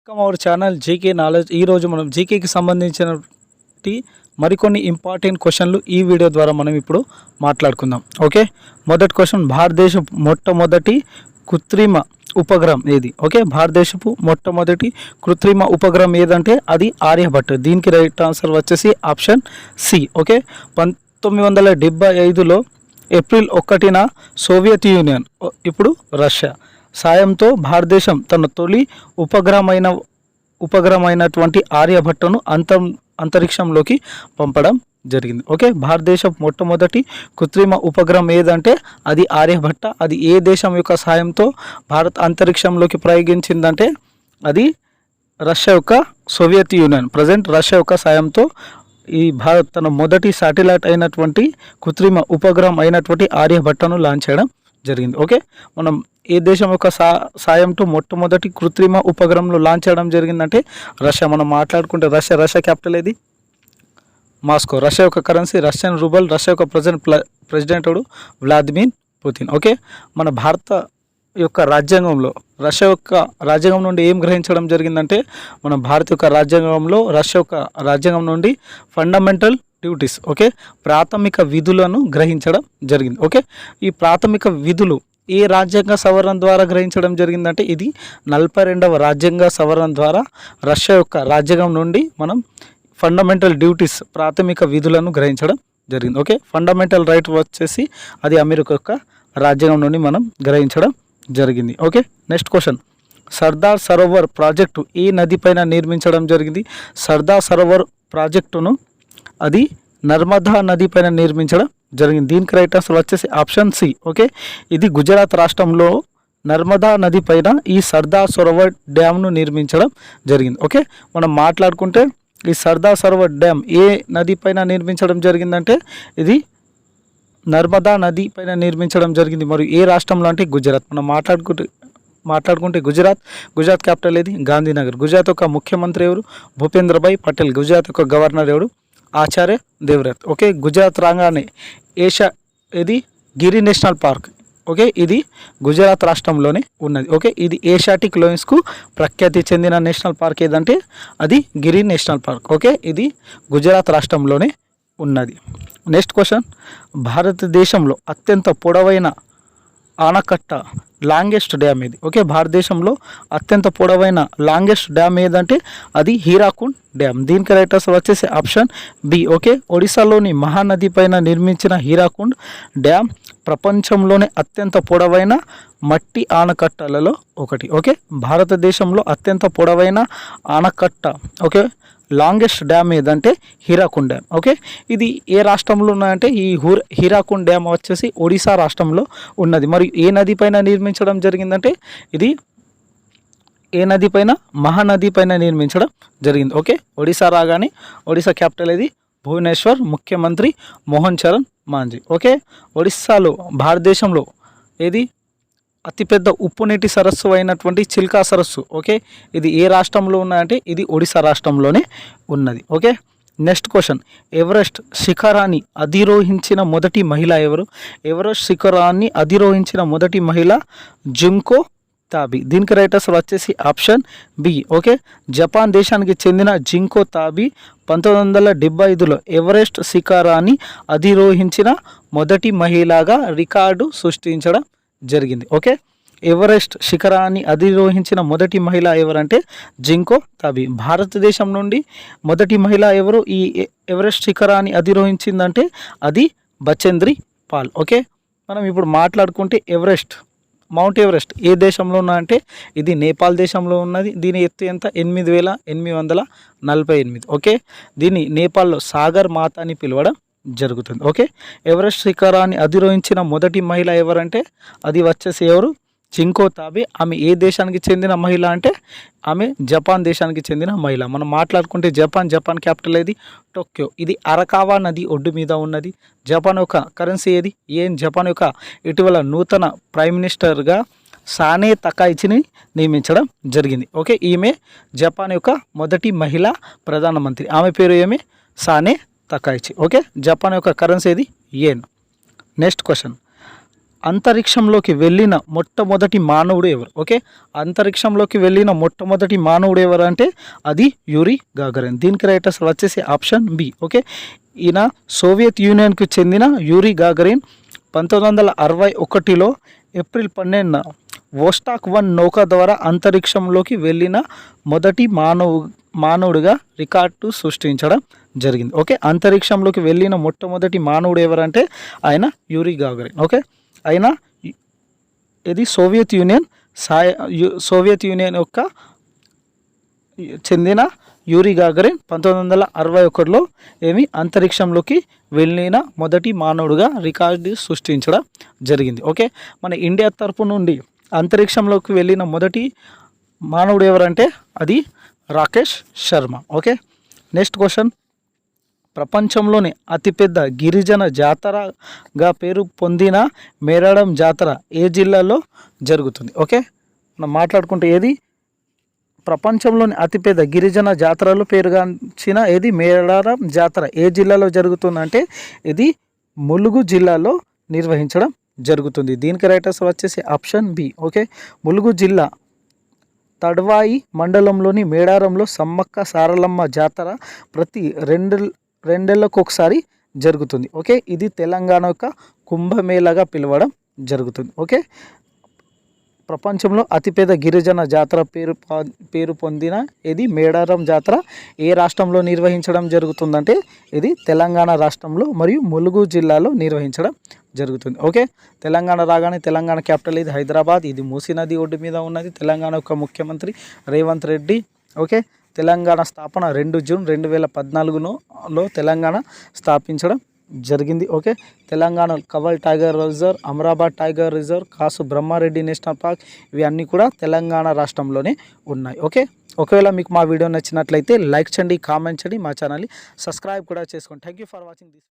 Welcome our channel GK knowledge. ఈరోజు మనం జీకేకి సంబంధించిన మరికొన్ని ఇంపార్టెంట్ క్వశ్చన్లు ఈ వీడియో ద్వారా మనం ఇప్పుడు మాట్లాడుకుందాం. ఓకే, మొదటి క్వశ్చన్, భారతదేశపు మొట్టమొదటి కృత్రిమ ఉపగ్రహం ఏది? ఓకే, భారతదేశపు మొట్టమొదటి కృత్రిమ ఉపగ్రహం ఏదంటే అది ఆర్యభట్ట. దీనికి రైట్ ఆన్సర్ వచ్చేసి ఆప్షన్ సి. ఓకే, 1975లో ఏప్రిల్ 1న సోవియట్ యూనియన్, ఇప్పుడు రష్యా సాయంతో భారతదేశం తన తొలి ఉపగ్రహమైనటువంటి ఆర్యభట్టను అంతరిక్షంలోకి పంపడం జరిగింది. ఓకే, భారతదేశం మొట్టమొదటి కృత్రిమ ఉపగ్రహం ఏదంటే అది ఆర్యభట్ట. అది ఏ దేశం యొక్క సాయంతో భారత్ అంతరిక్షంలోకి ప్రయోగించిందంటే అది రష్యా యొక్క సోవియట్ యూనియన్, ప్రజెంట్ రష్యా యొక్క సాయంతో ఈ భారత్ తన మొదటి శాటిలైట్ అయినటువంటి కృత్రిమ ఉపగ్రహం అయినటువంటి ఆర్యభట్టను లాంచ్ చేయడం జరిగింది. ఓకే, మనం ఏ దేశం యొక్క సాయంతో మొట్టమొదటి కృత్రిమ ఉపగ్రహంలో లాంచ్ చేయడం జరిగిందంటే రష్యా. మనం మాట్లాడుకుంటే రష్యా క్యాపిటల్ ఏది? మాస్కో. రష్యా యొక్క కరెన్సీ రష్యన్ రూబల్. రష్యా యొక్క ప్రెసిడెంట్ వ్లాదిమిర్ పుతిన్. ఓకే, మన భారత యొక్క రాజ్యాంగంలో రష్యా యొక్క రాజ్యాంగం నుండి ఏం గ్రహించడం జరిగిందంటే మన భారత యొక్క రాజ్యాంగంలో రష్యా యొక్క రాజ్యాంగం నుండి ఫండమెంటల్ డ్యూటీస్, ఓకే, ప్రాథమిక విధులను గ్రహించడం జరిగింది. ఓకే, ఈ ప్రాథమిక విధులు ఏ రాజ్యాంగ సవరణ ద్వారా గ్రహించడం జరిగిందంటే ఇది 42వ రాజ్యాంగ సవరణ ద్వారా రష్యా యొక్క రాజ్యాంగం నుండి మనం ఫండమెంటల్ డ్యూటీస్ ప్రాథమిక విధులను గ్రహించడం జరిగింది. ఓకే, ఫండమెంటల్ రైట్ వచ్చేసి అది అమెరికా యొక్క రాజ్యాంగం నుండి మనం గ్రహించడం జరిగింది. Okay, next question, Sardar Sarovar project ఏ నది పైన నిర్మించడం జరిగింది? సర్దార్ సరోవర్ ప్రాజెక్టును అది నర్మదా నది పైన నిర్మించడం జరిగింది. దీనికి రైట్ ఆన్సర్ వచ్చేసి ఆప్షన్ సి. ఓకే, ఇది గుజరాత్ రాష్ట్రంలో నర్మదా నది పైన ఈ సర్దార్ సరోవర్ డ్యామ్ను నిర్మించడం జరిగింది. ఓకే, మనం మాట్లాడుకుంటే ఈ సర్దార్ సరోవర్ డ్యామ్ ఏ నది పైన నిర్మించడం జరిగిందంటే ఇది నర్మదా నది పైన నిర్మించడం జరిగింది. మరియు ఏ రాష్ట్రంలో అంటే గుజరాత్. మనం మాట్లాడుకుంటే గుజరాత్ క్యాపిటల్ ఏది? గాంధీనగర్. గుజరాత్ యొక్క ముఖ్యమంత్రి ఎవరు? భూపేంద్రభాయ్ పటేల్. గుజరాత్ యొక్క గవర్నర్ ఎవరు? ఆచార్య దేవవ్రత్. ఓకే, గుజరాత్ రాగానే ఇది గిరి నేషనల్ పార్క్. ఓకే, ఇది గుజరాత్ రాష్ట్రంలోనే ఉన్నది. ఓకే, ఇది ఏషియాటిక్ లయన్స్కు ప్రఖ్యాతి చెందిన నేషనల్ పార్క్ ఏదంటే అది గిరి నేషనల్ పార్క్. ఓకే, ఇది గుజరాత్ రాష్ట్రంలోనే ఉన్నది. నెక్స్ట్ క్వశ్చన్, భారతదేశంలో అత్యంత పొడవైన ఆనకట్ట లాంగెస్ట్ డ్యామ్ ఏది? ఓకే, భారతదేశంలో అత్యంత పొడవైన లాంగెస్ట్ డ్యామ్ ఏదంటే అది హీరాకుండ్ డ్యామ్. దీనికి రైట్ ఆన్సర్ వచ్చేసి ఆప్షన్ బి. ఓకే, ఒడిశాలోని మహానది పైన నిర్మించిన హీరాకుండ్ డ్యామ్ ప్రపంచంలోనే అత్యంత పొడవైన మట్టి ఆనకట్టలలో ఒకటి. ఓకే, భారతదేశంలో అత్యంత పొడవైన ఆనకట్ట, ఓకే, లాంగెస్ట్ డ్యామ్ ఏదంటే హీరాకుండ్ డ్యామ్. ఓకే, ఇది ఏ రాష్ట్రంలో ఉన్నాయంటే ఈ హీరాకుండ్ డ్యామ్ వచ్చేసి ఒడిశా రాష్ట్రంలో ఉన్నది. మరియు ఏ నది పైన నిర్మించడం జరిగిందంటే ఇది ఏ నది పైన? మహానది పైన నిర్మించడం జరిగింది. ఓకే, ఒడిశా రాగానే ఒడిశా క్యాపిటల్ ఇది భువనేశ్వర్. ముఖ్యమంత్రి మోహన్ చరణ్ మాంజీ. ఓకే, ఒడిశాలో భారతదేశంలో ఏది అతిపెద్ద ఉప్పు నీటి సరస్సు అయినటువంటి చిల్కా సరస్సు. ఓకే, ఇది ఏ రాష్ట్రంలో ఉన్నాయంటే ఇది ఒడిశా రాష్ట్రంలోనే ఉన్నది. ఓకే, నెక్స్ట్ క్వశ్చన్, ఎవరెస్ట్ శిఖరాన్ని అధిరోహించిన మొదటి మహిళ ఎవరు? ఎవరెస్ట్ శిఖరాన్ని అధిరోహించిన మొదటి మహిళ జుంకో తాబీ. దీనికి రైట్ ఆన్సర్ వచ్చేసి ఆప్షన్ బి. ఓకే, జపాన్ దేశానికి చెందిన జింకో తాబీ 1975లో ఎవరెస్ట్ శిఖరాన్ని అధిరోహించిన మొదటి మహిళగా రికార్డు సృష్టించడం జరిగింది. ఓకే, ఎవరెస్ట్ శిఖరాన్ని అధిరోహించిన మొదటి మహిళ ఎవరంటే జింకో తాబీ. భారతదేశం నుండి మొదటి మహిళ ఎవరు ఈ ఎవరెస్ట్ శిఖరాన్ని అధిరోహించిందంటే అది బచేంద్రి పాల్. ఓకే, మనం ఇప్పుడు మాట్లాడుకుంటే మౌంట్ ఎవరెస్ట్ ఏ దేశంలో ఉన్నా అంటే ఇది నేపాల్ దేశంలో ఉన్నది. దీని ఎత్తు ఎంత? 8848. ఓకే, దీన్ని నేపాల్లో సాగర్ మాత అని పిలవడం జరుగుతుంది. ఓకే, ఎవరెస్ట్ శిఖరాన్ని అధిరోహించిన మొదటి మహిళ ఎవరంటే అది వచ్చేసి ఎవరు? జింకో తాబీ. ఆమె ఏ దేశానికి చెందిన మహిళ అంటే ఆమె జపాన్ దేశానికి చెందిన మహిళ. మనం మాట్లాడుకుంటే జపాన్ క్యాపిటల్ ఏది? టోక్యో. ఇది అరకావా నది ఒడ్డు మీద ఉన్నది. జపాన్ యొక్క కరెన్సీ ఏది? యేన్. జపాన్ యొక్క ఇటీవల నూతన ప్రైమ్ మినిస్టర్గా సానే తకైచిని నియమించడం జరిగింది. ఓకే, ఈమె జపాన్ యొక్క మొదటి మహిళా ప్రధానమంత్రి. ఆమె పేరు ఏమి? సానే తకైచి. ఓకే, జపాన్ యొక్క కరెన్సీ ఏది? యేన్. నెక్స్ట్ క్వశ్చన్, అంతరిక్షంలోకి వెళ్ళిన మొట్టమొదటి మానవుడు ఎవరు? ఓకే, అంతరిక్షంలోకి వెళ్ళిన మొట్టమొదటి మానవుడు ఎవరు అంటే అది యూరి గాగరిన్. దీనికి రైట్ ఆన్సర్ వచ్చేసి ఆప్షన్ బి. ఓకే, ఈయన సోవియట్ యూనియన్కు చెందిన యూరి గాగరిన్ 1961లో ఏప్రిల్ 12న వోస్టాక్ 1 నౌక ద్వారా అంతరిక్షంలోకి వెళ్ళిన మొదటి మానవుడిగా రికార్డు సృష్టించడం జరిగింది. ఓకే, అంతరిక్షంలోకి వెళ్ళిన మొట్టమొదటి మానవుడు ఎవరంటే ఆయన యూరి గాగరిన్. ఓకే, ఆయన ఇది సోవియట్ యూనియన్ యొక్క చెందిన యూరి గాగరిన్ 1961లో అంతరిక్షంలోకి వెళ్ళిన మొదటి మానవుడిగా రికార్డు సృష్టించడం జరిగింది. ఓకే, మన ఇండియా తరపు నుండి అంతరిక్షంలోకి వెళ్ళిన మొదటి మానవుడు ఎవరంటే అది Rakesh Sharma. Okay, next question, ప్రపంచంలోని అతిపెద్ద గిరిజన జాతరగా పేరు పొందిన మేడారం జాతర ఏ జిల్లాలో జరుగుతుంది? ఓకే, మనం మాట్లాడుకుంటే ఏది ప్రపంచంలోని అతిపెద్ద గిరిజన జాతరలో పేరుగాంచిన ఏది మేడారం జాతర ఏ జిల్లాలో జరుగుతుందంటే ఇది ములుగు జిల్లాలో నిర్వహించడం జరుగుతుంది. దీనికి రైట్ ఆన్సర్ వచ్చేసి ఆప్షన్ బి. ఓకే, ములుగు జిల్లా తడ్వాయి మండలంలోని మేడారంలో సమ్మక్క సారలమ్మ జాతర ప్రతి రెండేళ్లకు ఒకసారి జరుగుతుంది. ఓకే, ఇది తెలంగాణ యొక్క కుంభమేళాగా పిలవడం జరుగుతుంది. ఓకే, ప్రపంచంలో అతిపెద్ద గిరిజన జాతర పేరు పొందిన ఇది మేడారం జాతర ఏ రాష్ట్రంలో నిర్వహించడం జరుగుతుందంటే ఇది తెలంగాణ రాష్ట్రంలో మరియు ములుగు జిల్లాలో నిర్వహించడం జరుగుతుంది. ఓకే, తెలంగాణ రాగానే తెలంగాణ క్యాపిటల్ ఇది హైదరాబాద్. ఇది మూసీ నది ఒడ్డు మీద ఉన్నది. తెలంగాణ యొక్క ముఖ్యమంత్రి రేవంత్ రెడ్డి. ఓకే, తెలంగాణ స్థాపన 2 జూన్ 2014లో తెలంగాణ స్థాపించడం జరిగింది. Okay, Telangana Kawal tiger reserve, Amrabad tiger reserve, Kasu Brahmareddy national park ఇవి అన్నీ కూడా తెలంగాణ రాష్ట్రంలోనే ఉన్నాయి. ఓకే, ఒకవేళ మీకు మా వీడియో నచ్చినట్లయితే లైక్ చేయండి, కామెంట్ చేయండి, మా ఛానల్ని సబ్స్క్రైబ్ కూడా చేసుకోండి. Thank you for watching this.